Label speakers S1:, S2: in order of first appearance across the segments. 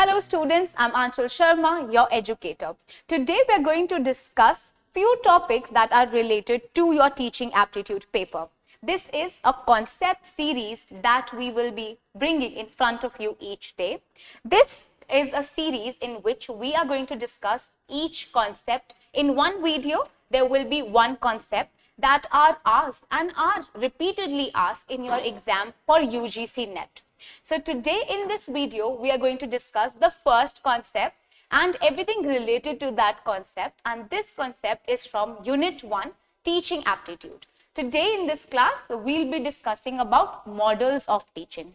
S1: Hello students, I'm Aanchal Sharma, your educator. Today we are going to discuss few topics that are related to your teaching aptitude paper. This is a concept series that we will be bringing in front of you each day. This is a series in which we are going to discuss each concept. In one video, there will be one concept that are asked and are repeatedly asked in your exam for UGC NET. So today in this video, we are going to discuss the first concept and everything related to that concept. And this concept is from Unit 1, Teaching Aptitude. Today in this class, we'll be discussing about models of teaching.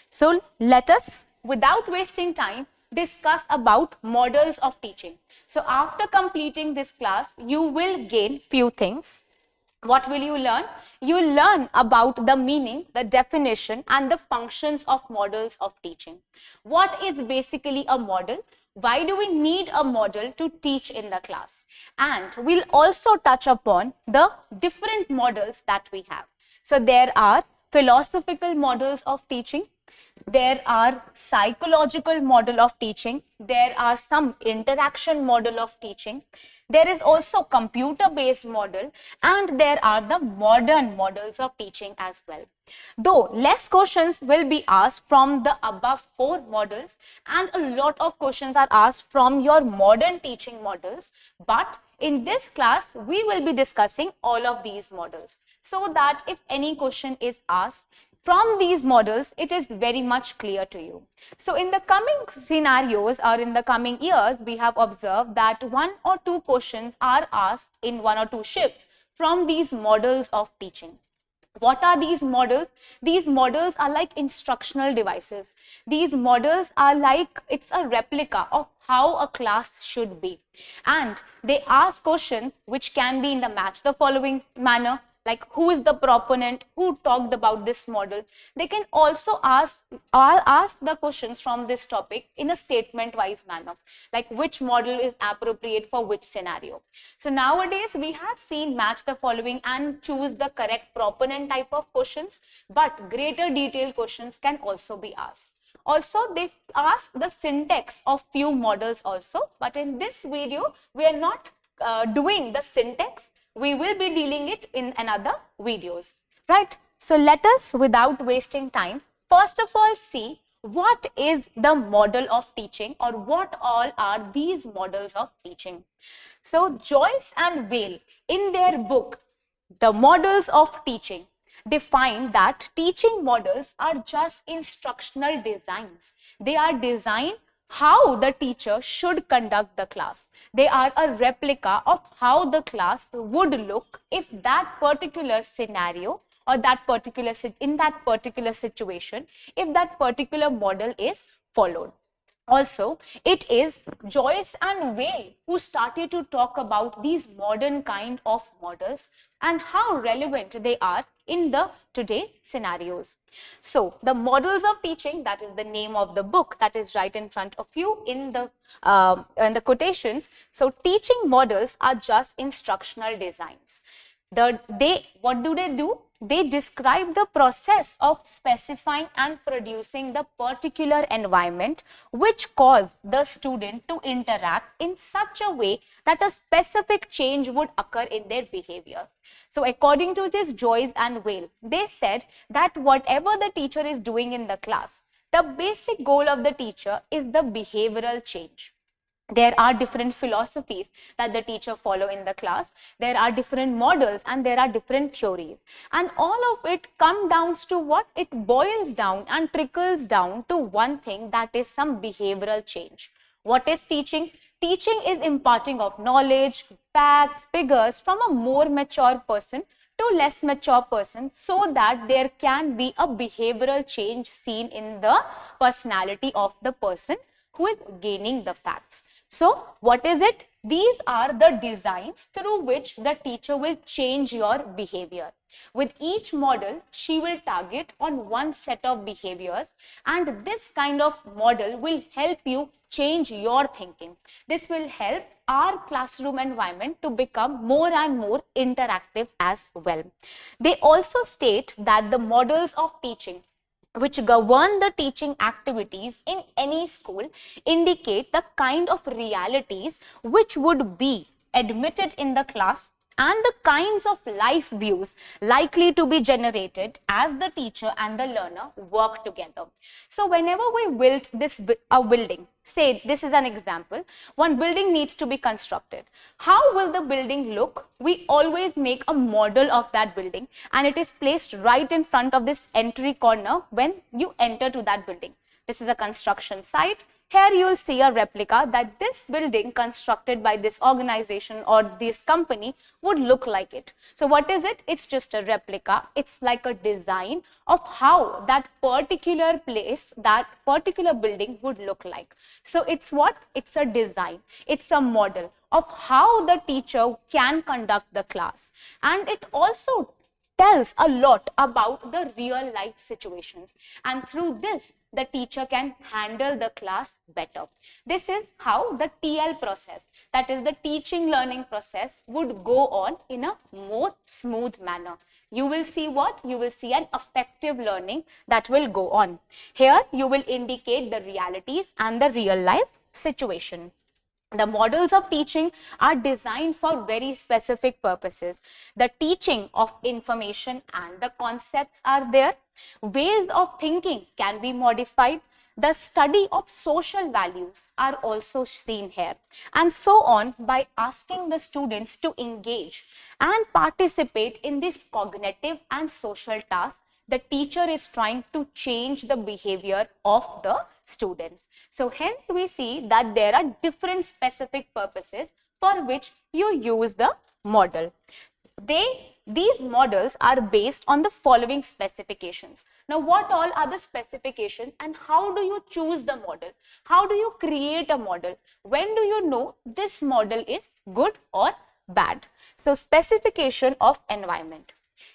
S1: So let us, without wasting time, discuss about models of teaching. So after completing this class, you will gain few things. What will you learn? You will learn about the meaning, the definition and the functions of models of teaching. What is basically a model? Why do we need a model to teach in the class? And we'll also touch upon the different models that we have. So there are philosophical models of teaching. There are psychological model of teaching. There are some interaction model of teaching. There is also computer-based model, and there are the modern models of teaching as well. Though less questions will be asked from the above four models, and a lot of questions are asked from your modern teaching models, but in this class, we will be discussing all of these models, so that if any question is asked from these models, it is very much clear to you. So in the coming scenarios or in the coming years, we have observed that one or two questions are asked in one or two shifts from these models of teaching. What are these models? These models are like instructional devices. These models are like, it's a replica of how a class should be. And they ask questions which can be in the match the following manner, like who is the proponent, who talked about this model. They can also ask the questions from this topic in a statement wise manner, like which model is appropriate for which scenario. So nowadays we have seen match the following and choose the correct proponent type of questions, but greater detailed questions can also be asked. Also, they ask the syntax of few models also, but in this video we are not doing the syntax. We will be dealing it in another videos, right? So let us, without wasting time, first of all see what is the model of teaching or what all are these models of teaching. So Joyce and Weil in their book, The Models of Teaching, define that teaching models are just instructional designs. They are designed how the teacher should conduct the class. They are a replica of how the class would look if that particular scenario or in that particular situation, if that particular model is followed. Also, it is Joyce and Weil who started to talk about these modern kind of models and how relevant they are in the today scenarios. So, the models of teaching, that is the name of the book that is right in front of you in the quotations. So, teaching models are just instructional designs. What do? They describe the process of specifying and producing the particular environment which cause the student to interact in such a way that a specific change would occur in their behavior. So according to this Joyce and Weil, they said that whatever the teacher is doing in the class, the basic goal of the teacher is the behavioral change. There are different philosophies that the teacher follow in the class. There are different models and there are different theories. And all of it comes down to what? It boils down and trickles down to one thing, that is some behavioral change. What is teaching? Teaching is imparting of knowledge, facts, figures from a more mature person to less mature person so that there can be a behavioral change seen in the personality of the person who is gaining the facts. So what is it? These are the designs through which the teacher will change your behavior. With each model, she will target on one set of behaviors, and this kind of model will help you change your thinking. This will help our classroom environment to become more and more interactive as well. They also state that the models of teaching which govern the teaching activities in any school indicate the kind of realities which would be admitted in the class and the kinds of life views likely to be generated as the teacher and the learner work together. So whenever we build a building, say this is an example, one building needs to be constructed. How will the building look? We always make a model of that building and it is placed right in front of this entry corner when you enter to that building. This is a construction site. Here you will see a replica that this building constructed by this organization or this company would look like it. So what is it? It's just a replica. It's like a design of how that particular place, that particular building would look like. So it's what? It's a design. It's a model of how the teacher can conduct the class. And it also tells a lot about the real life situations, and through this the teacher can handle the class better. This is how the TL process, that is the teaching learning process, would go on in a more smooth manner. You will see what? You will see an effective learning that will go on. Here you will indicate the realities and the real life situation. The models of teaching are designed for very specific purposes. The teaching of information and the concepts are there. Ways of thinking can be modified. The study of social values are also seen here. And so on, by asking the students to engage and participate in this cognitive and social task, the teacher is trying to change the behavior of the students. So hence we see that there are different specific purposes for which you use the model. These models are based on the following specifications. Now what all are the specifications and how do you choose the model? How do you create a model? When do you know this model is good or bad? So specification of environment.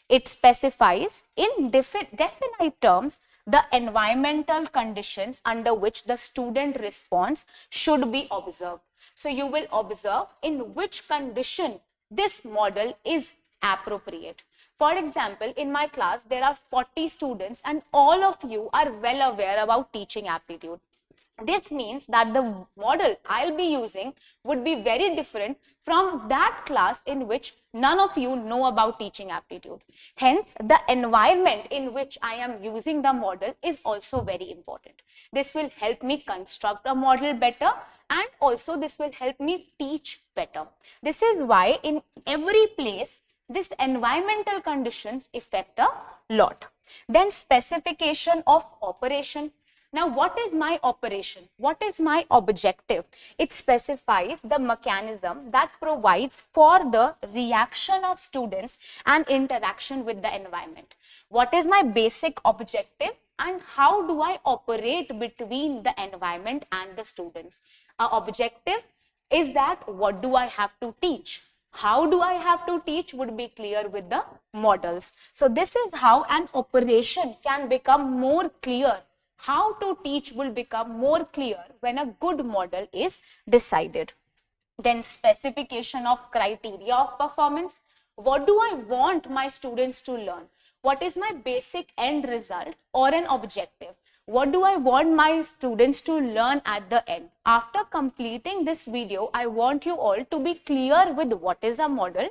S1: It specifies in definite terms the environmental conditions under which the student response should be observed. So you will observe in which condition this model is appropriate. For example, in my class, there are 40 students and all of you are well aware about teaching aptitude. This means that the model I'll be using would be very different from that class in which none of you know about teaching aptitude. Hence, the environment in which I am using the model is also very important. This will help me construct a model better, and also this will help me teach better. This is why in every place, this environmental conditions affect a lot. Then specification of operation. Now, what is my operation? What is my objective? It specifies the mechanism that provides for the reaction of students and interaction with the environment. What is my basic objective and how do I operate between the environment and the students? Our objective is that what do I have to teach? How do I have to teach would be clear with the models. So this is how an operation can become more clear. How to teach will become more clear when a good model is decided. Then specification of criteria of performance. What do I want my students to learn? What is my basic end result or an objective? What do I want my students to learn at the end? After completing this video, I want you all to be clear with what is a model,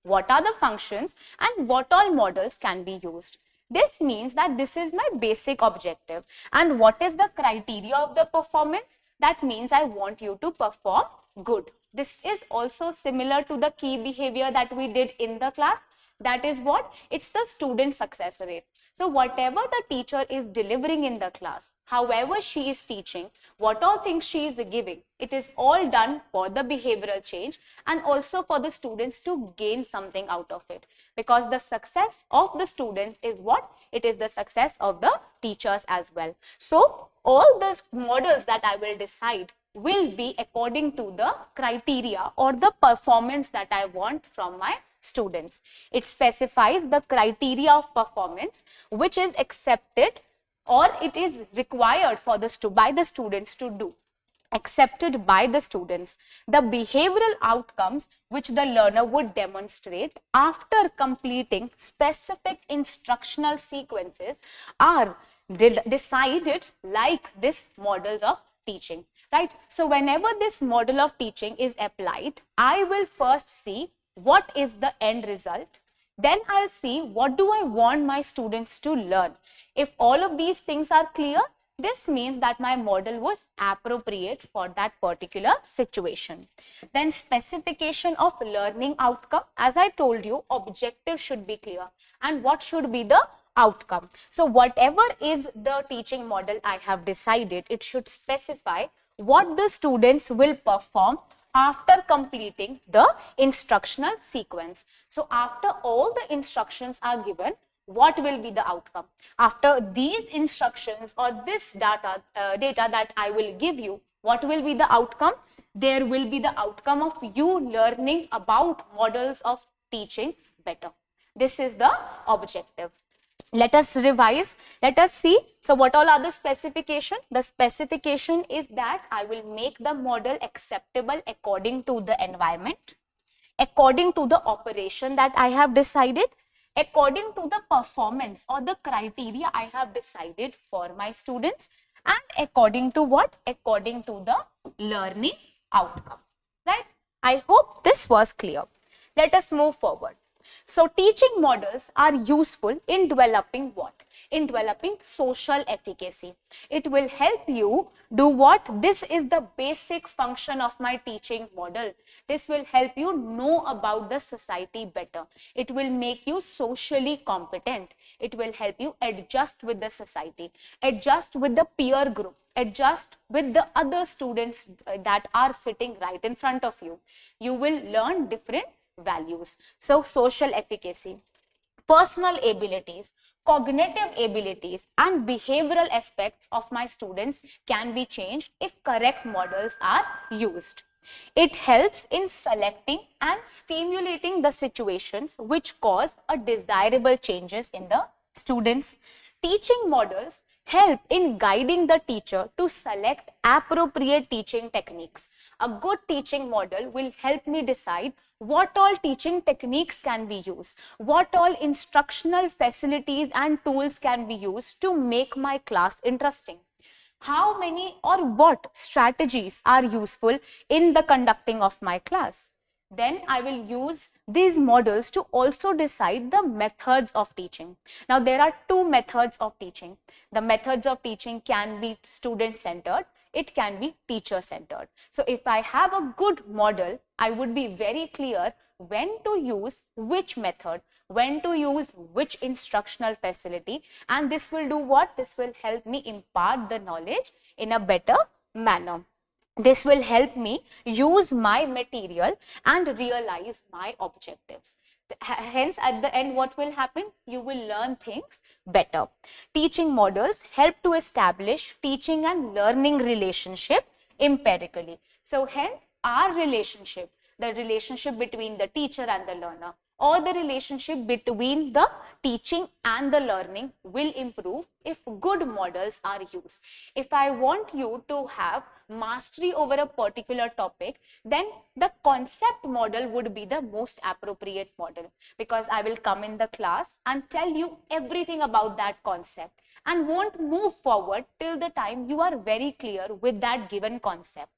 S1: what are the functions, and what all models can be used. This means that this is my basic objective. And what is the criteria of the performance? That means I want you to perform good. This is also similar to the key behavior that we did in the class. That is what? It's the student success rate. So whatever the teacher is delivering in the class, however she is teaching, what all things she is giving, it is all done for the behavioral change and also for the students to gain something out of it. Because the success of the students is what? It is the success of the teachers as well. So all these models that I will decide will be according to the criteria or the performance that I want from my students. It specifies the criteria of performance which is accepted or it is required for by the students to do. accepted by the students. The behavioral outcomes which the learner would demonstrate after completing specific instructional sequences are decided like this models of teaching, right? So whenever this model of teaching is applied, I will first see what is the end result. Then I'll see what do I want my students to learn. If all of these things are clear, this means that my model was appropriate for that particular situation. Then specification of learning outcome. As I told you, objective should be clear. And what should be the outcome? So whatever is the teaching model I have decided, it should specify what the students will perform after completing the instructional sequence. So after all the instructions are given, what will be the outcome? After these instructions or this data that I will give you, what will be the outcome? There will be the outcome of you learning about models of teaching better. This is the objective. Let us revise. Let us see. So what all are the specification? The specification is that I will make the model acceptable according to the environment, according to the operation that I have decided, according to the performance or the criteria I have decided for my students, and according to what? According to the learning outcome, right? I hope this was clear. Let us move forward. So teaching models are useful in developing what? In developing social efficacy. It will help you do what? This is the basic function of my teaching model. This will help you know about the society better. It will make you socially competent. It will help you adjust with the society, adjust with the peer group, adjust with the other students that are sitting right in front of you. You will learn different values. So social efficacy, personal abilities, cognitive abilities and behavioral aspects of my students can be changed if correct models are used. It helps in selecting and stimulating the situations which cause a desirable changes in the students. Teaching models help in guiding the teacher to select appropriate teaching techniques. A good teaching model will help me decide what all teaching techniques can be used, what all instructional facilities and tools can be used to make my class interesting. How many or what strategies are useful in the conducting of my class. Then I will use these models to also decide the methods of teaching. Now there are two methods of teaching. The methods of teaching can be student-centered, it can be teacher-centered. So if I have a good model, I would be very clear when to use which method, when to use which instructional facility, and this will do what? This will help me impart the knowledge in a better manner. This will help me use my material and realize my objectives. Hence, at the end, what will happen? You will learn things better. Teaching models help to establish teaching and learning relationship empirically. So, hence, our relationship, the relationship between the teacher and the learner, or the relationship between the teaching and the learning will improve if good models are used. If I want you to have mastery over a particular topic, then the concept model would be the most appropriate model, because I will come in the class and tell you everything about that concept and won't move forward till the time you are very clear with that given concept.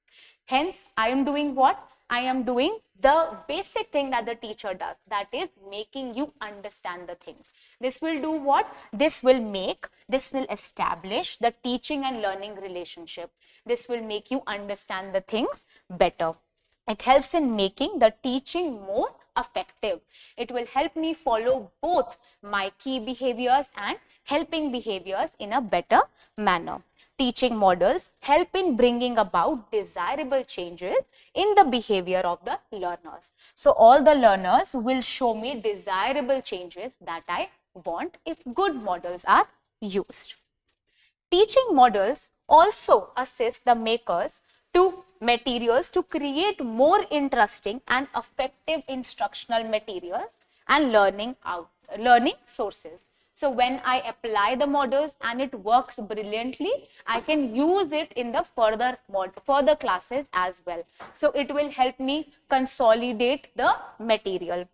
S1: Hence, I am doing what? I am doing the basic thing that the teacher does, that is making you understand the things. This will do what? This will establish the teaching and learning relationship. This will make you understand the things better. It helps in making the teaching more effective. It will help me follow both my key behaviors and helping behaviors in a better manner. Teaching models help in bringing about desirable changes in the behavior of the learners. So all the learners will show me desirable changes that I want if good models are used. Teaching models also assist the makers to materials to create more interesting and effective instructional materials and learning sources. So when I apply the models and it works brilliantly, I can use it in the further classes as well. So it will help me consolidate the material.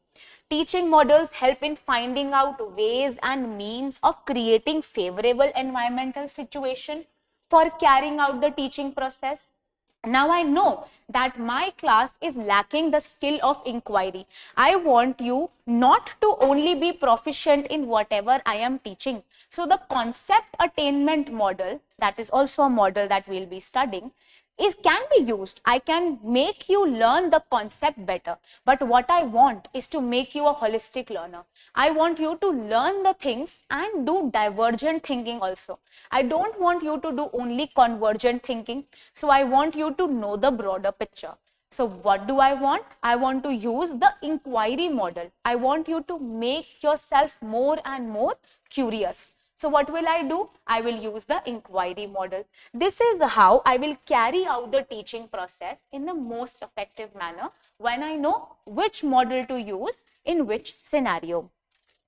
S1: Teaching models help in finding out ways and means of creating favorable environmental situation for carrying out the teaching process. Now I know that my class is lacking the skill of inquiry. I want you not to only be proficient in whatever I am teaching. So the concept attainment model, that is also a model that we'll be studying, can be used. I can make you learn the concept better. But what I want is to make you a holistic learner. I want you to learn the things and do divergent thinking also. I don't want you to do only convergent thinking. So I want you to know the broader picture. So what do I want? I want to use the inquiry model. I want you to make yourself more and more curious. So what will I do? I will use the inquiry model. This is how I will carry out the teaching process in the most effective manner when I know which model to use in which scenario.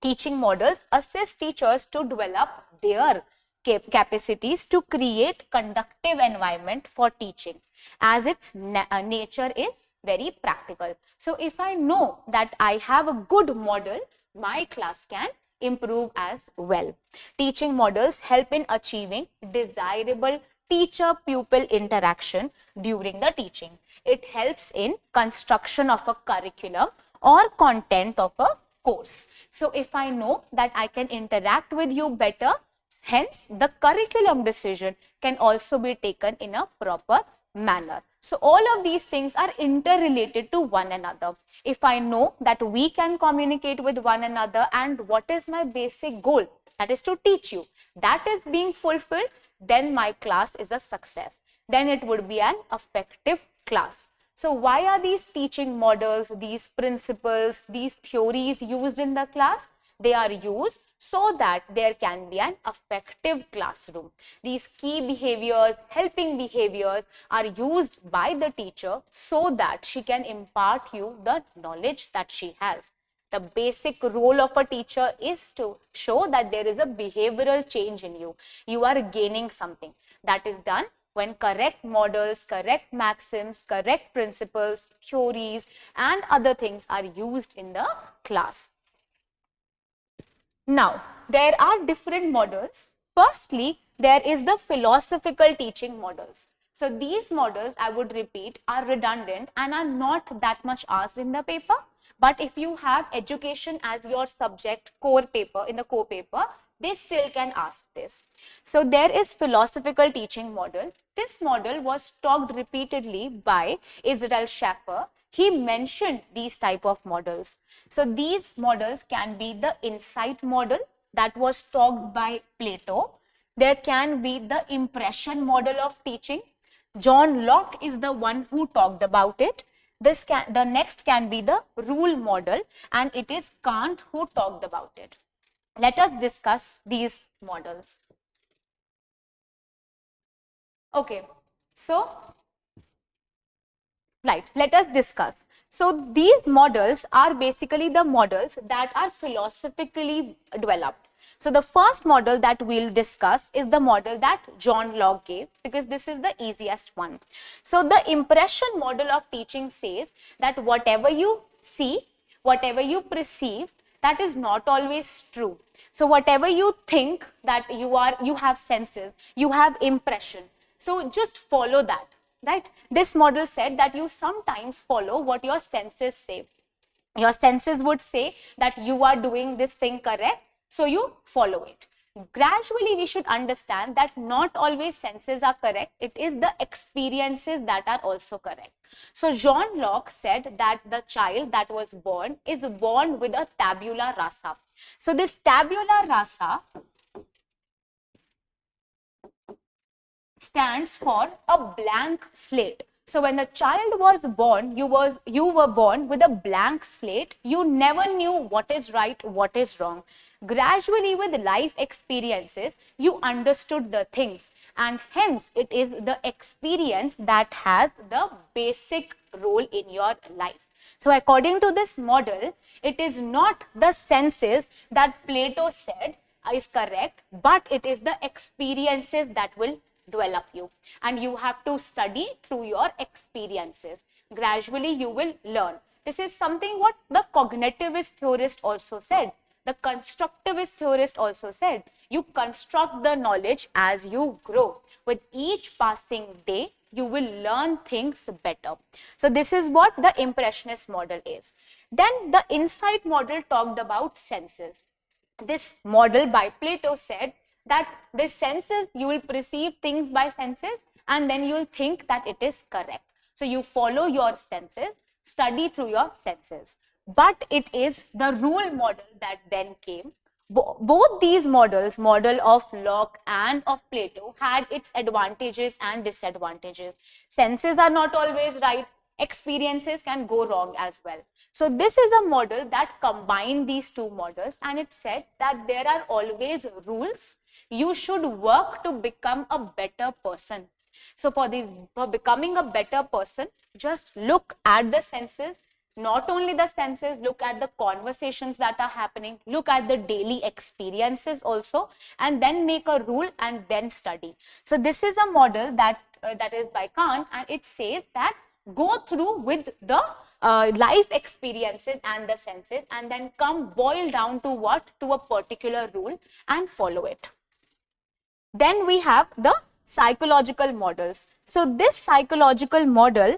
S1: Teaching models assist teachers to develop their capacities to create conducive environment for teaching, as its nature is very practical. So if I know that I have a good model, my class can improve as well. Teaching models help in achieving desirable teacher-pupil interaction during the teaching. It helps in construction of a curriculum or content of a course. So if I know that I can interact with you better, hence the curriculum decision can also be taken in a proper manner. So all of these things are interrelated to one another. If I know that we can communicate with one another and what is my basic goal, that is to teach you, that is being fulfilled, then my class is a success. Then it would be an effective class. So why are these teaching models, these principles, these theories used in the class? They are used so that there can be an effective classroom. These key behaviors, helping behaviors are used by the teacher so that she can impart you the knowledge that she has. The basic role of a teacher is to show that there is a behavioral change in you. You are gaining something. That is done when correct models, correct maxims, correct principles, theories, and other things are used in the class. Now, there are different models. Firstly, there is the philosophical teaching models. So these models, I would repeat, are redundant and are not that much asked in the paper. But if you have education as your subject core paper, in the core paper, they still can ask this. So there is philosophical teaching model. This model was talked repeatedly by Israel Schaffer. He mentioned these type of models. So these models can be the insight model that was talked by Plato. There can be the impression model of teaching. John Locke is the one who talked about it. The next can be the rule model, and it is Kant who talked about it. Let us discuss these models. Okay, so let us discuss. So these models are basically the models that are philosophically developed. So the first model that we'll discuss is the model that John Locke gave, because this is the easiest one. So the impression model of teaching says that whatever you see, whatever you perceive, that is not always true. So whatever you think that you have senses, you have impression. So just follow that, right? This model said that you sometimes follow what your senses say. Your senses would say that you are doing this thing correct, so you follow it. Gradually, we should understand that not always senses are correct. It is the experiences that are also correct. So John Locke said that the child that was born is born with a tabula rasa. So this tabula rasa stands for a blank slate. So when the child was born, you were born with a blank slate. You never knew what is right, what is wrong. Gradually, with life experiences, you understood the things, and hence it is the experience that has the basic role in your life. So according to this model, it is not the senses that Plato said is correct, but it is the experiences that will develop you, and you have to study through your experiences. Gradually you will learn. This is something what the cognitivist theorist also said. The constructivist theorist also said, you construct the knowledge as you grow. With each passing day, you will learn things better. So this is what the impressionist model is. Then the insight model talked about senses. This model by Plato said that the senses, you will perceive things by senses and then you will think that it is correct. So you follow your senses, study through your senses. But it is the rule model that then came. Both these models, model of Locke and of Plato, had its advantages and disadvantages. Senses are not always right. Experiences can go wrong as well. So this is a model that combined these two models, and it said that there are always rules. You should work to become a better person. So for becoming a better person, just look at the senses. Not only the senses, look at the conversations that are happening, look at the daily experiences also, and then make a rule and then study. So this is a model that is by Kant, and it says that go through with the life experiences and the senses, and then boil down to what? To a particular rule and follow it. Then we have the psychological models. So this psychological model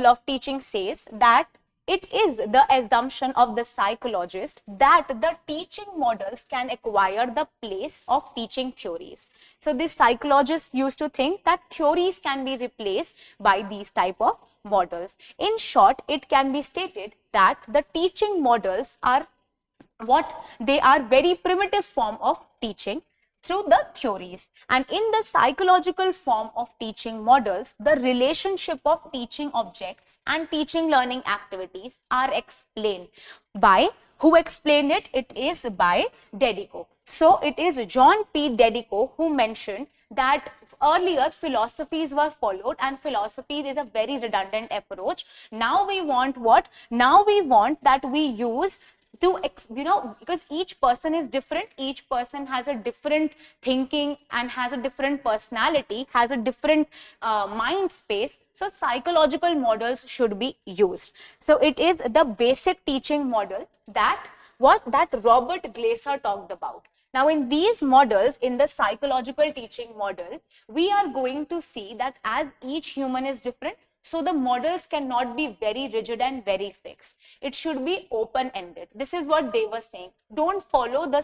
S1: of teaching says that it is the assumption of the psychologist that the teaching models can acquire the place of teaching theories. So these psychologists used to think that theories can be replaced by these type of models. In short, it can be stated that the teaching models are they are very primitive form of teaching through the theories, and in the psychological form of teaching models, the relationship of teaching objects and teaching learning activities are explained by who explained it? It is by Dedico. So it is John P. Dedico who mentioned that earlier philosophies were followed, and philosophy is a very redundant approach. Now we want what? Now we want that we use to, because each person is different, each person has a different thinking and has a different personality, has a different mind space. So psychological models should be used. So it is the basic teaching model that Robert Glaser talked about. Now in these models, in the psychological teaching model, we are going to see that as each human is different, so the models cannot be very rigid and very fixed. It should be open-ended. This is what they were saying. Don't follow the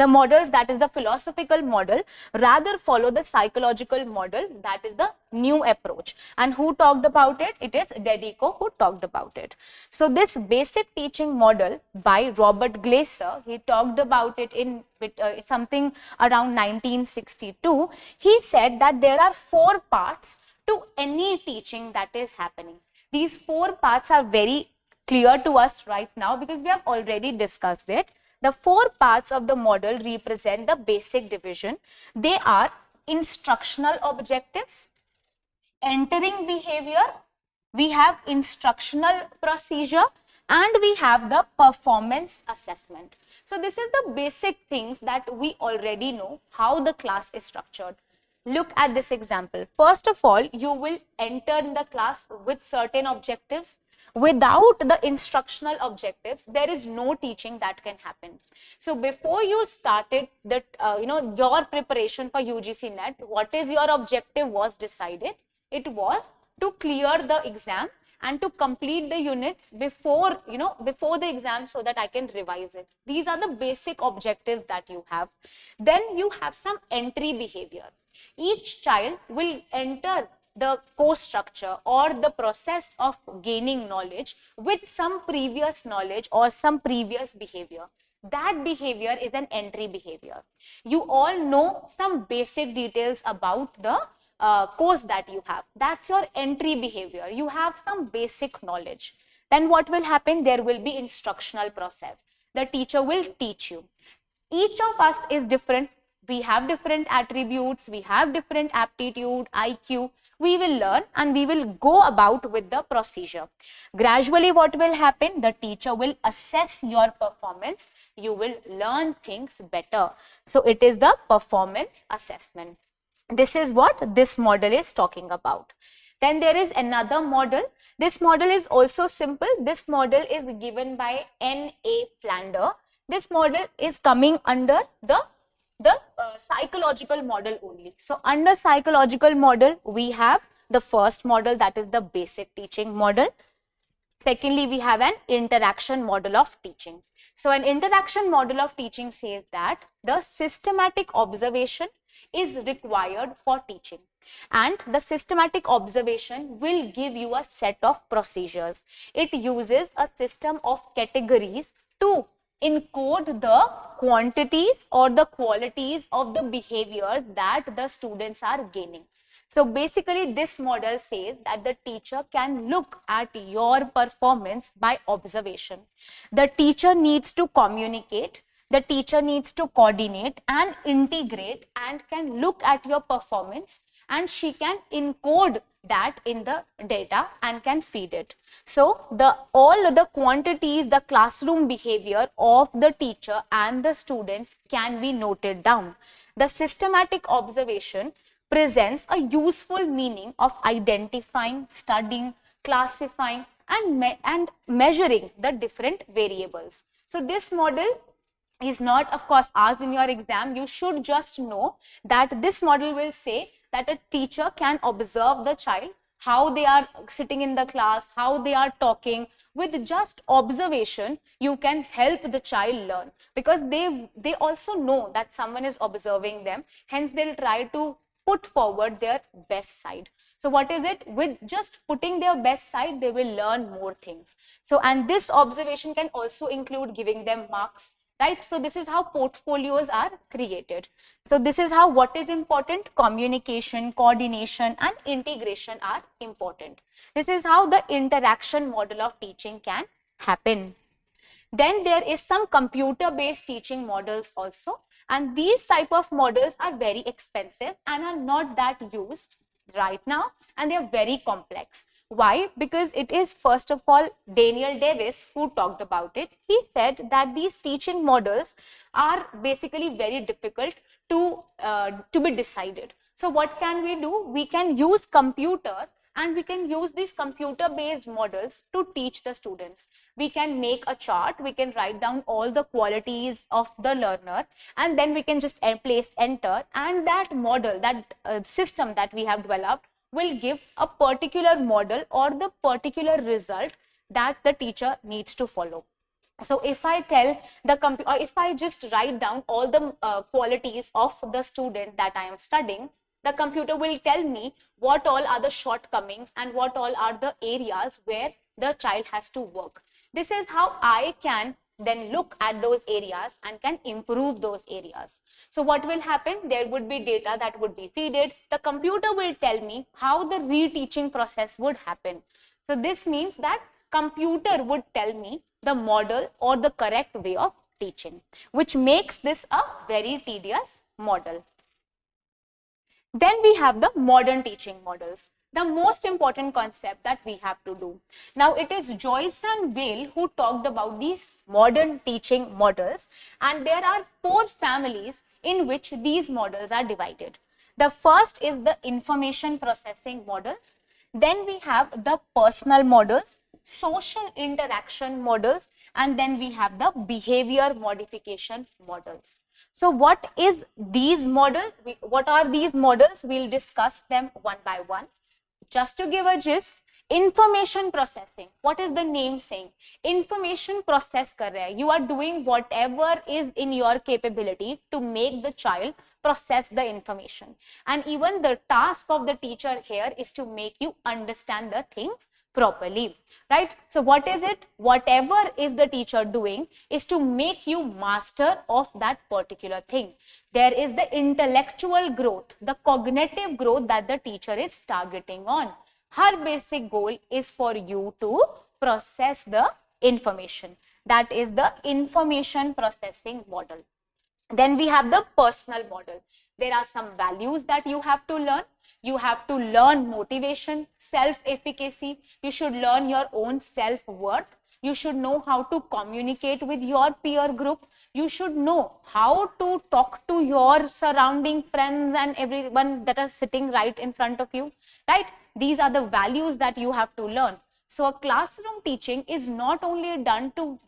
S1: models, that is the philosophical model. Rather follow the psychological model, that is the new approach. And who talked about it? It is Dedico who talked about it. So this basic teaching model by Robert Glaser, he talked about it in something around 1962. He said that there are 4 parts to any teaching that is happening. These 4 parts are very clear to us right now because we have already discussed it. The 4 parts of the model represent the basic division. They are instructional objectives, entering behavior, we have instructional procedure, and we have the performance assessment. So this is the basic things that we already know how the class is structured. Look at this example. First of all, you will enter in the class with certain objectives. Without the instructional objectives, there is no teaching that can happen. So before you started your preparation for UGC NET, what is your objective was decided. It was to clear the exam and to complete the units before the exam so that I can revise it. These are the basic objectives that you have. Then you have some entry behavior. Each child will enter the course structure or the process of gaining knowledge with some previous knowledge or some previous behavior. That behavior is an entry behavior. You all know some basic details about the course that you have. That's your entry behavior. You have some basic knowledge. Then what will happen? There will be instructional process. The teacher will teach you. Each of us is different. We have different attributes. We have different aptitude, IQ. we will learn and we will go about with the procedure. Gradually what will happen? The teacher will assess your performance. You will learn things better. So it is the performance assessment. This is what this model is talking about. Then there is another model. This model is also simple. This model is given by N.A. Flander. This model is coming under the psychological model only. So under psychological model, we have the first model, that is the basic teaching model. Secondly, we have an interaction model of teaching. So an interaction model of teaching says that the systematic observation is required for teaching, and the systematic observation will give you a set of procedures. It uses a system of categories to encode the quantities or the qualities of the behaviors that the students are gaining. So basically this model says that the teacher can look at your performance by observation. The teacher needs to communicate, the teacher needs to coordinate and integrate, and can look at your performance, and she can encode that in the data and can feed it. So all the quantities, the classroom behavior of the teacher and the students can be noted down. The systematic observation presents a useful meaning of identifying, studying, classifying and measuring the different variables. So this model is not, of course, asked in your exam. You should just know that this model will say that a teacher can observe the child, how they are sitting in the class, how they are talking. With just observation, you can help the child learn, because they also know that someone is observing them. Hence, they'll try to put forward their best side. So what is it? With just putting their best side, they will learn more things. So, and this observation can also include giving them marks, right? So this is how portfolios are created. So this is how what is important: communication, coordination and integration are important. This is how the interaction model of teaching can happen. Then there is some computer-based teaching models also, and these type of models are very expensive and are not that used right now, and they are very complex. Why? Because it is, first of all, Daniel Davis who talked about it. He said that these teaching models are basically very difficult to be decided. So what can we do? We can use computer, and we can use these computer-based models to teach the students. We can make a chart, we can write down all the qualities of the learner, and then we can just place enter, and that model, that system that we have developed will give a particular model or the particular result that the teacher needs to follow. So if I tell the computer, or if I just write down all the qualities of the student that I am studying, the computer will tell me what all are the shortcomings and what all are the areas where the child has to work. This is how I can then look at those areas and can improve those areas. So what will happen? There would be data that would be fed. The computer will tell me how the reteaching process would happen. So this means that computer would tell me the model or the correct way of teaching, which makes this a very tedious model. Then we have the modern teaching models, the most important concept that we have to do. Now it is Joyce and Weil who talked about these modern teaching models, and there are 4 families in which these models are divided. The first is the information processing models. Then we have the personal models, social interaction models, and then we have the behavior modification models. So what is these models? What are these models? We'll discuss them one by one. Just to give a gist, information processing. What is the name saying? Information process kar rahe hai. You are doing whatever is in your capability to make the child process the information. And even the task of the teacher here is to make you understand the things properly, right? So what is it? Whatever is the teacher doing is to make you master of that particular thing. There is the intellectual growth, the cognitive growth that the teacher is targeting on. Her basic goal is for you to process the information. That is the information processing model. Then we have the personal model. There are some values that you have to learn. You have to learn motivation, self-efficacy. You should learn your own self-worth. You should know how to communicate with your peer group. You should know how to talk to your surrounding friends and everyone that is sitting right in front of you, right? These are the values that you have to learn. So a classroom teaching is not only done to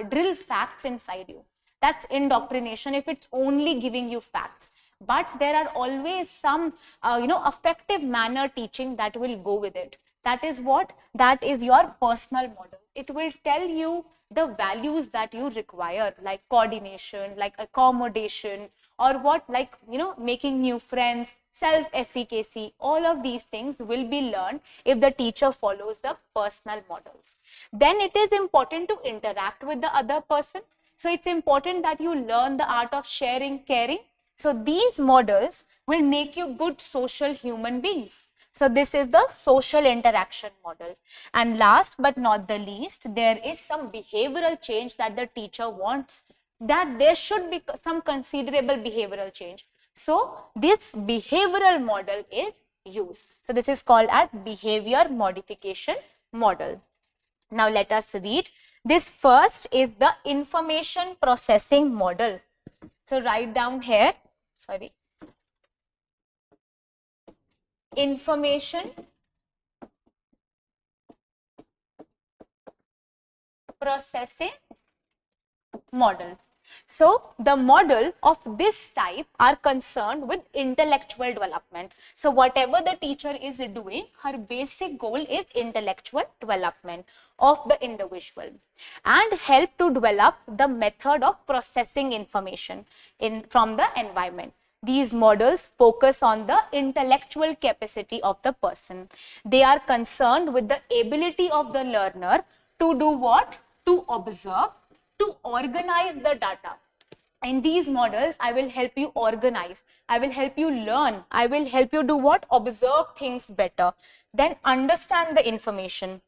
S1: drill facts inside you. That's indoctrination if it's only giving you facts. But there are always some, effective manner teaching that will go with it. That is what? That is your personal models. It will tell you the values that you require, like coordination, like accommodation, or what, like, making new friends, self-efficacy. All of these things will be learned if the teacher follows the personal models. Then it is important to interact with the other person. So it's important that you learn the art of sharing, caring. So these models will make you good social human beings. So this is the social interaction model. And last but not the least, there is some behavioral change that the teacher wants, that there should be some considerable behavioral change. So this behavioral model is used. So this is called as behavior modification model. Now let us read. This first is the information processing model. So write down here, information processing model. So the model of this type are concerned with intellectual development. So whatever the teacher is doing, her basic goal is intellectual development of the individual and help to develop the method of processing information from the environment. These models focus on the intellectual capacity of the person. They are concerned with the ability of the learner to do what? To observe, to organize the data. In these models, I will help you organize, I will help you learn, I will help you do what? Observe things better, then understand the information,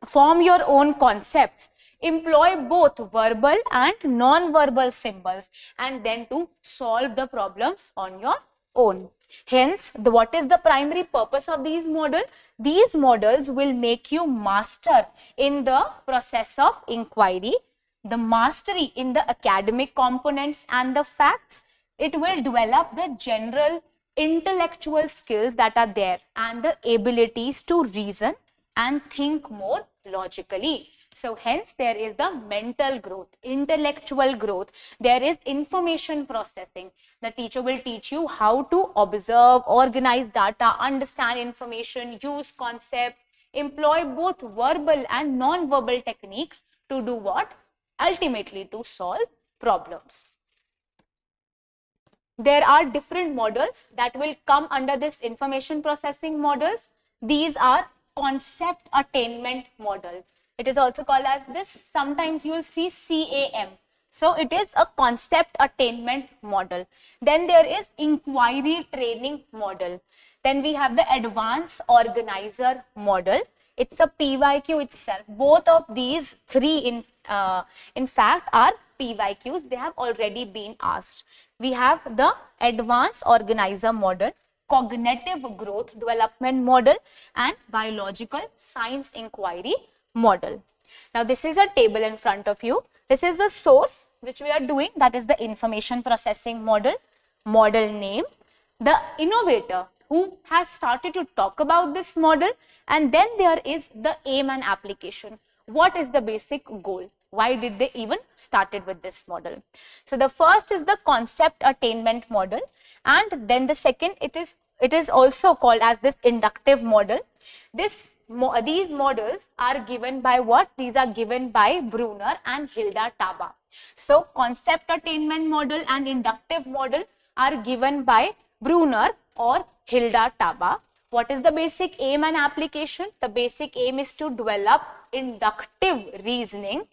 S1: form your own concepts, employ both verbal and non-verbal symbols, and then to solve the problems on your own. Hence, what is the primary purpose of these models? These models will make you master in the process of inquiry, the mastery in the academic components and the facts. It will develop the general intellectual skills that are there and the abilities to reason and think more logically. So hence there is the mental growth, intellectual growth, there is information processing. The teacher will teach you how to observe, organize data, understand information, use concepts, employ both verbal and non-verbal techniques to do what? Ultimately to solve problems. There are different models that will come under this information processing models. These are concept attainment model. It is also called as this. Sometimes you will see CAM. So it is a concept attainment model. Then there is inquiry training model. Then we have the advanced organizer model. It's a PYQ itself. Both of these three in fact are PYQs. They have already been asked. We have the advanced organizer model, cognitive growth development model, and biological science inquiry model. Now this is a table in front of you. This is the source which we are doing, that is the information processing model, model name, the innovator who has started to talk about this model, and then there is the aim and application. What is the basic goal? Why did they even started with this model? So the first is the concept attainment model, and then the second, it is also called as this inductive model. These models are given by what? These are given by Brunner and Hilda Taba. So concept attainment model and inductive model are given by Brunner or Hilda Taba. What is the basic aim and application? The basic aim is to develop inductive reasoning,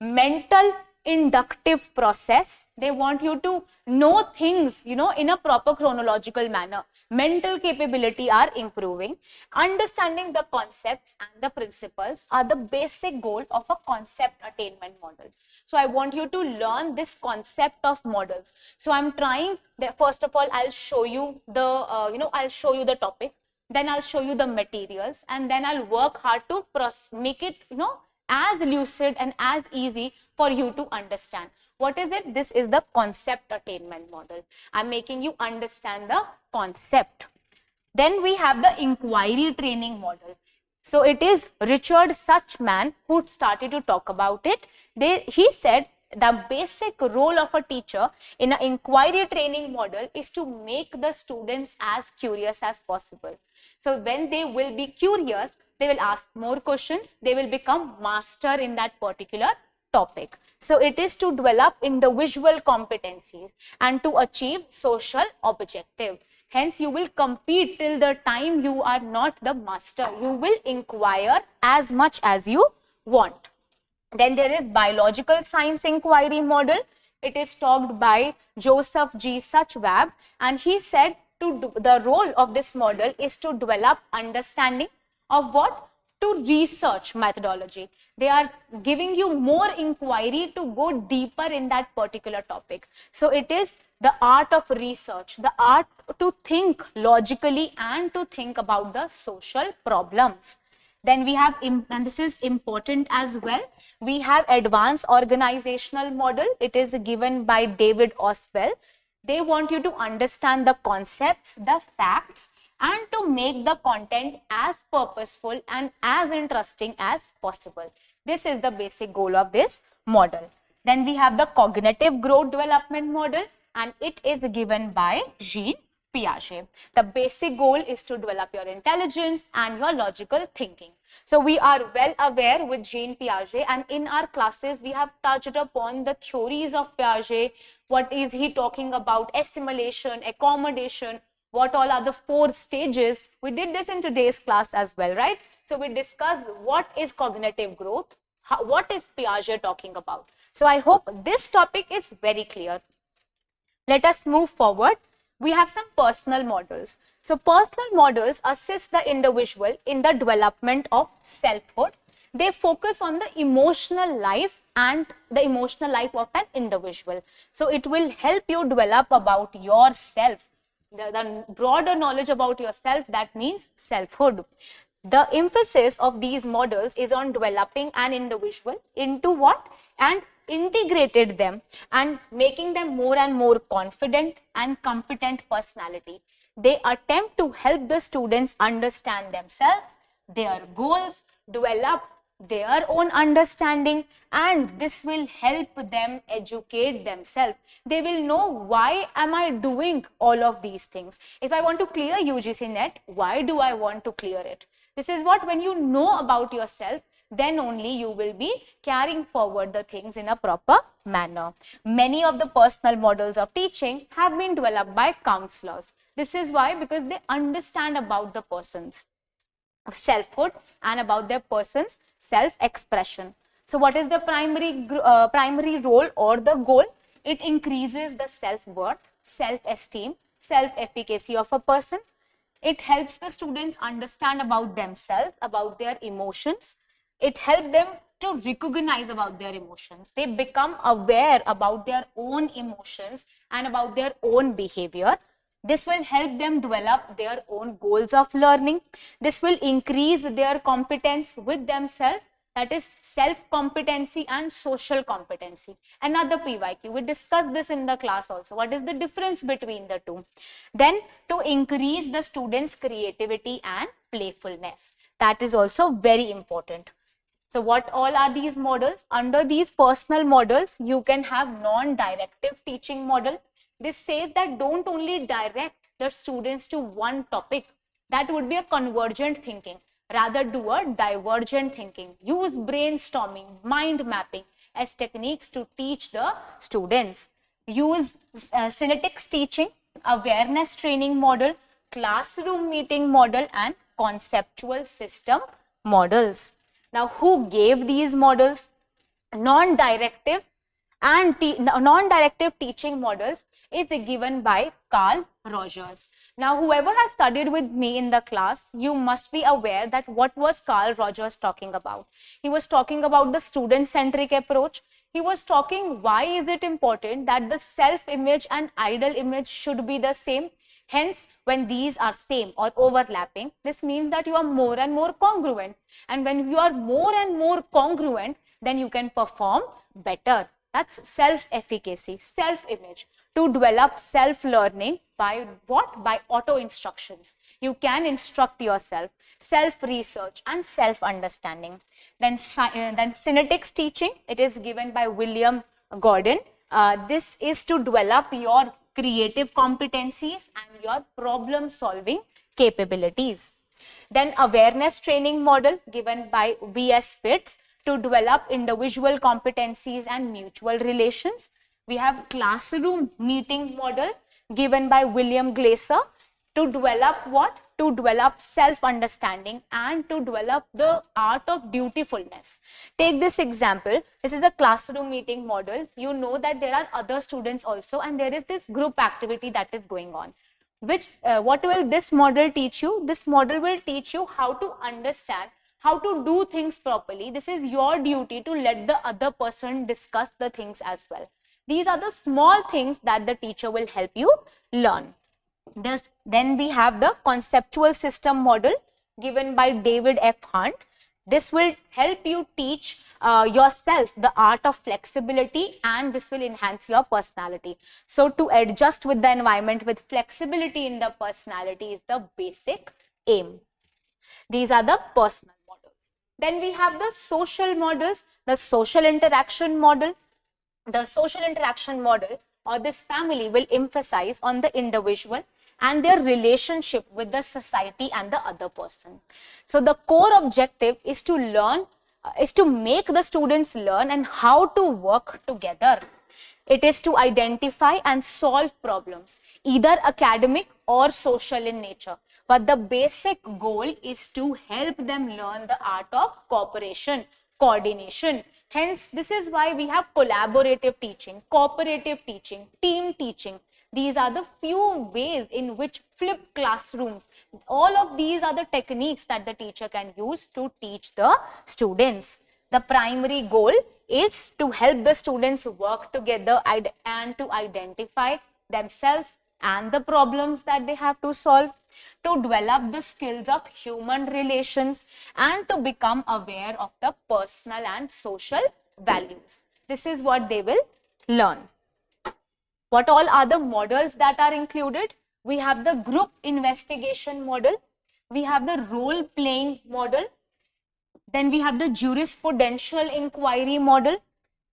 S1: mental inductive process. They want you to know things, in a proper chronological manner. Mental capability are improving. Understanding the concepts and the principles are the basic goal of a concept attainment model. So I want you to learn this concept of models. So I'm trying that, first of all, I'll show you the, I'll show you the topic. Then I'll show you the materials, and then I'll work hard to make it, as lucid and as easy for you to understand. What is it? This is the concept attainment model. I'm making you understand the concept. Then we have the inquiry training model. So it is Richard Suchman who started to talk about it. He said the basic role of a teacher in an inquiry training model is to make the students as curious as possible. So when they will be curious, they will ask more questions, they will become master in that particular topic. So it is to develop individual competencies and to achieve social objective. Hence, you will compete till the time you are not the master. You will inquire as much as you want. Then there is biological science inquiry model. It is talked by Joseph G. Suchwab, and he said the role of this model is to develop understanding of what? To research methodology. They are giving you more inquiry to go deeper in that particular topic. So it is the art of research, the art to think logically and to think about the social problems. Then we have, and this is important as well, we have advanced organizational model. It is given by David Oswell. They want you to understand the concepts, the facts, and to make the content as purposeful and as interesting as possible. This is the basic goal of this model. Then we have the cognitive growth development model, and it is given by Jean Piaget. The basic goal is to develop your intelligence and your logical thinking. So we are well aware with Jean Piaget, and in our classes we have touched upon the theories of Piaget. What is he talking about? Assimilation, accommodation, what all are the 4 stages. We did this in today's class as well, right? So we discussed what is cognitive growth, what is Piaget talking about. So I hope this topic is very clear. Let us move forward. We have some personal models. So personal models assist the individual in the development of selfhood. They focus on the emotional life and the emotional life of an individual. So it will help you develop about yourself, the broader knowledge about yourself. That means selfhood. The emphasis of these models is on developing an individual into what? And integrated them and making them more and more confident and competent personality. They attempt to help the students understand themselves, their goals, develop their own understanding, and this will help them educate themselves. They will know, why am I doing all of these things? If I want to clear UGC NET, why do I want to clear it? This is what, when you know about yourself, then only you will be carrying forward the things in a proper manner. Many of the personal models of teaching have been developed by counselors. This is why, because they understand about the person's selfhood and about their person's self-expression. So what is the primary role or the goal? It increases the self-worth, self-esteem, self-efficacy of a person. It helps the students understand about themselves, about their emotions. It helps them to recognize about their emotions. They become aware about their own emotions and about their own behavior. This will help them develop their own goals of learning. This will increase their competence with themselves, that is self-competency and social competency. Another PYQ, we discussed this in the class also. What is the difference between the two? Then to increase the students' creativity and playfulness. That is also very important. So what all are these models? Under these personal models, you can have non-directive teaching model. This says that don't only direct the students to one topic. That would be a convergent thinking. Rather do a divergent thinking. Use brainstorming, mind mapping as techniques to teach the students. Use synetics teaching, awareness training model, classroom meeting model, and conceptual system models. Now, who gave these models? Non-directive and non-directive teaching models is given by Carl Rogers. Now, whoever has studied with me in the class, you must be aware that what was Carl Rogers talking about. He was talking about the student-centric approach. He was talking why is it important that the self-image and ideal image should be the same. Hence, when these are same or overlapping, this means that you are more and more congruent. And when you are more and more congruent, then you can perform better. That's self-efficacy, self-image. To develop self-learning by what? By auto-instructions. You can instruct yourself, self-research and self-understanding. Then synetics teaching, it is given by William Gordon. This is to develop your creative competencies and your problem-solving capabilities. Then awareness training model given by V.S. Fitz to develop individual competencies and mutual relations. We have classroom meeting model given by William Glaser to develop what? To develop self-understanding and to develop the art of dutifulness. Take this example. This is the classroom meeting model. You know that there are other students also and there is this group activity that is going on. What will this model teach you? This model will teach you how to understand, how to do things properly. This is your duty to let the other person discuss the things as well. These are the small things that the teacher will help you learn. Then we have the conceptual system model given by David F. Hunt. This will help you teach yourself the art of flexibility and this will enhance your personality. So to adjust with the environment with flexibility in the personality is the basic aim. These are the personal models. Then we have the social models, the social interaction model. The social interaction model or this family will emphasize on the individual and their relationship with the society and the other person. So the core objective is to learn, is to make the students learn and how to work together. It is to identify and solve problems, either academic or social in nature. But the basic goal is to help them learn the art of cooperation, coordination. Hence, this is why we have collaborative teaching, cooperative teaching, team teaching. These are the few ways in which flipped classrooms, all of these are the techniques that the teacher can use to teach the students. The primary goal is to help the students work together and to identify themselves and the problems that they have to solve, to develop the skills of human relations and to become aware of the personal and social values. This is what they will learn. What all are the models that are included? We have the group investigation model, we have the role playing model, then we have the jurisprudential inquiry model,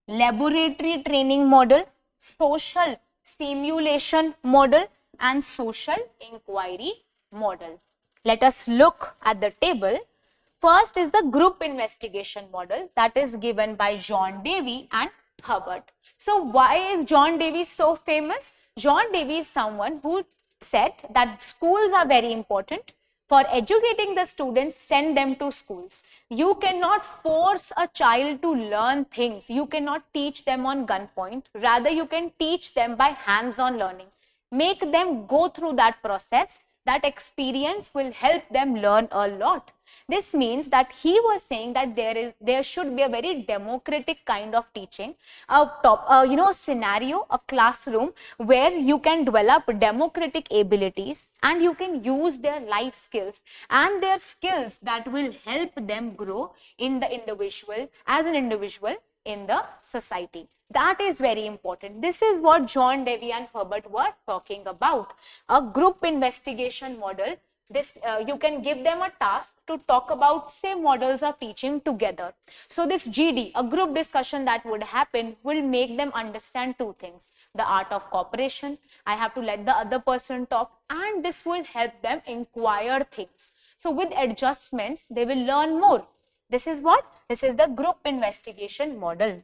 S1: laboratory training model, social simulation model and social inquiry model. Let us look at the table. First is the group investigation model that is given by John Davy and Hubbard. So why is John Davy so famous? John Davy is someone who said that schools are very important. For educating the students, send them to schools. You cannot force a child to learn things. You cannot teach them on gunpoint. Rather, you can teach them by hands-on learning. Make them go through that process. That experience will help them learn a lot. This means that he was saying that there should be a very democratic kind of teaching, a scenario, a classroom where you can develop democratic abilities and you can use their life skills and their skills that will help them grow in the individual, as an individual in the society. That is very important. This is what John Davy and Herbert were talking about. A group investigation model. This you can give them a task to talk about, say, models of teaching together. So this GD, a group discussion that would happen, will make them understand two things. The art of cooperation. I have to let the other person talk, and this will help them inquire things. So with adjustments, they will learn more. This is what? This is the group investigation model.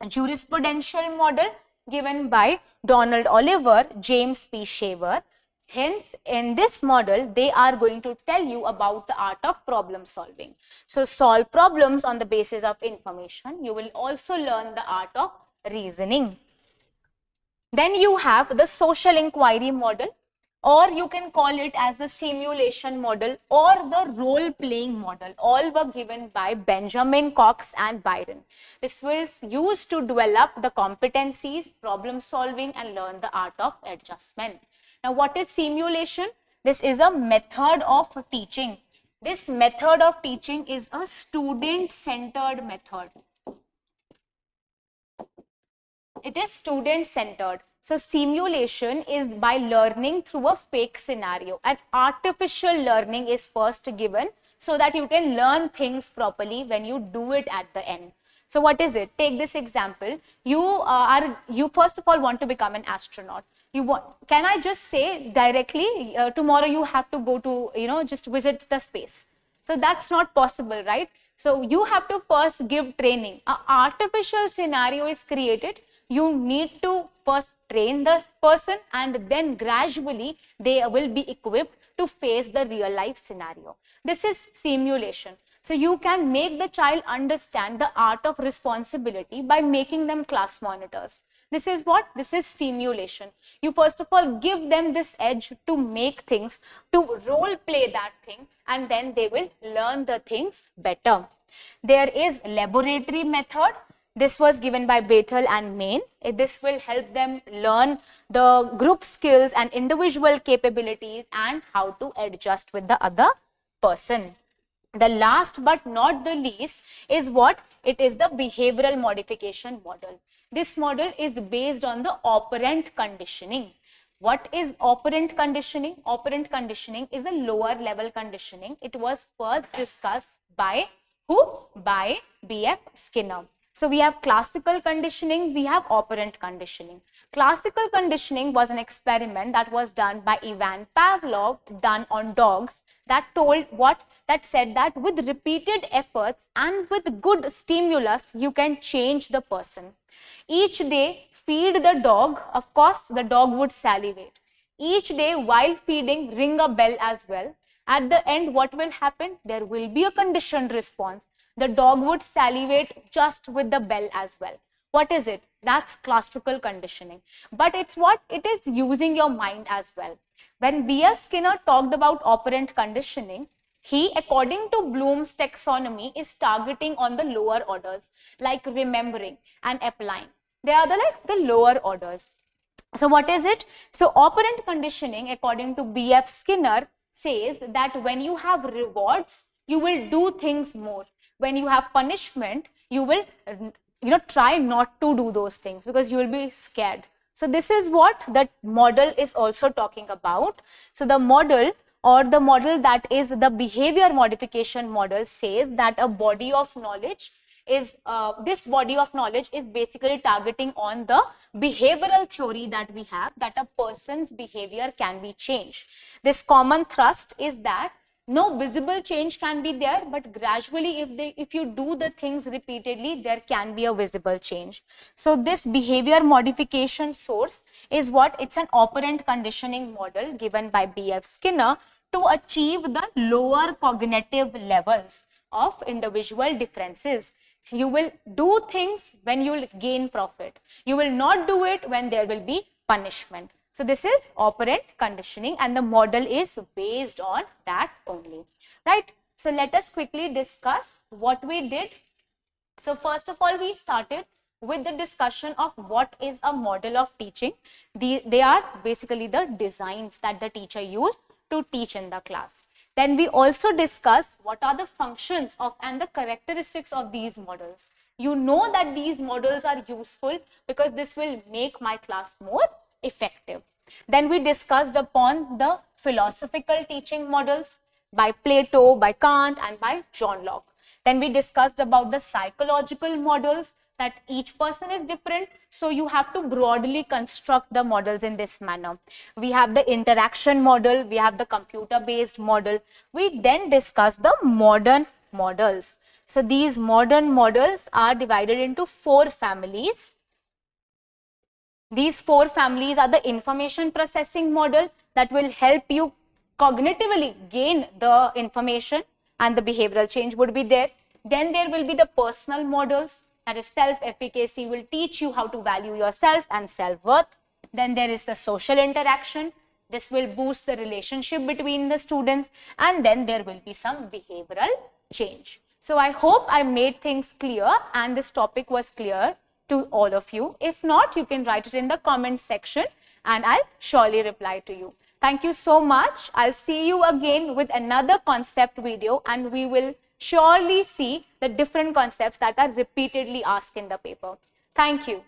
S1: A jurisprudential model given by Donald Oliver, James P. Shaver. Hence, in this model, they are going to tell you about the art of problem solving. So, solve problems on the basis of information. You will also learn the art of reasoning. Then you have the social inquiry model, or you can call it as the simulation model or the role playing model. All were given by Benjamin Cox and Byron. This was used to develop the competencies, problem solving, and learn the art of adjustment. Now, what is simulation? This is a method of teaching. This method of teaching is a student-centered method. It is student-centered. So simulation is by learning through a fake scenario, and artificial learning is first given so that you can learn things properly when you do it at the end. So what is it? Take this example. You first of all want to become an astronaut. Can I just say directly, tomorrow you have to go to, just visit the space. So that's not possible, right? So you have to first give training. An artificial scenario is created. You need to first train the person, and then gradually they will be equipped to face the real life scenario. This is simulation. So you can make the child understand the art of responsibility by making them class monitors. This is what? This is simulation. You first of all give them this edge to make things, to role play that thing, and then they will learn the things better. There is laboratory method. This was given by Bethel and Main. This will help them learn the group skills and individual capabilities and how to adjust with the other person. The last but not the least is what? It is the behavioral modification model. This model is based on the operant conditioning. What is operant conditioning? Operant conditioning is a lower level conditioning. It was first discussed by who? By B.F. Skinner. So we have classical conditioning, we have operant conditioning. Classical conditioning was an experiment that was done by Ivan Pavlov, done on dogs, that told what? That said that with repeated efforts and with good stimulus, you can change the person. Each day, feed the dog. Of course, the dog would salivate. Each day, while feeding, ring a bell as well. At the end, what will happen? There will be a conditioned response. The dog would salivate just with the bell as well. What is it? That's classical conditioning. But it's what? It is using your mind as well. When B.S. Skinner talked about operant conditioning, he, according to Bloom's taxonomy, is targeting on the lower orders, like remembering and applying. They are the lower orders. So what is it? So operant conditioning, according to B.F. Skinner, says that when you have rewards, you will do things more. When you have punishment, you will try not to do those things because you will be scared. So this is what the model is also talking about. So the model, or the model that is the behavior modification model, says that a body of knowledge is this body of knowledge is basically targeting on the behavioral theory that we have, that a person's behavior can be changed. This common thrust is that no visible change can be there, but gradually if you do the things repeatedly, there can be a visible change. So this behavior modification source is what? It's an operant conditioning model given by B.F. Skinner to achieve the lower cognitive levels of individual differences. You will do things when you will gain profit. You will not do it when there will be punishment. So this is operant conditioning, and the model is based on that only, right? So let us quickly discuss what we did. So first of all, we started with the discussion of what is a model of teaching. They are basically the designs that the teacher used to teach in the class. Then we also discuss what are the functions of and the characteristics of these models. You know that these models are useful because this will make my class more effective. Then we discussed upon the philosophical teaching models by Plato, by Kant, and by John Locke. Then we discussed about the psychological models, that each person is different, so you have to broadly construct the models in this manner. We have the interaction model, we have the computer based model. We then discuss the modern models. So these modern models are divided into 4 families. These 4 families are the information processing model that will help you cognitively gain the information, and the behavioral change would be there. Then there will be the personal models. That is, self-efficacy will teach you how to value yourself and self-worth. Then there is the social interaction. This will boost the relationship between the students, and then there will be some behavioral change. So I hope I made things clear and this topic was clear to all of you. If not, you can write it in the comment section and I'll surely reply to you. Thank you so much. I'll see you again with another concept video, and we will surely see the different concepts that are repeatedly asked in the paper. Thank you.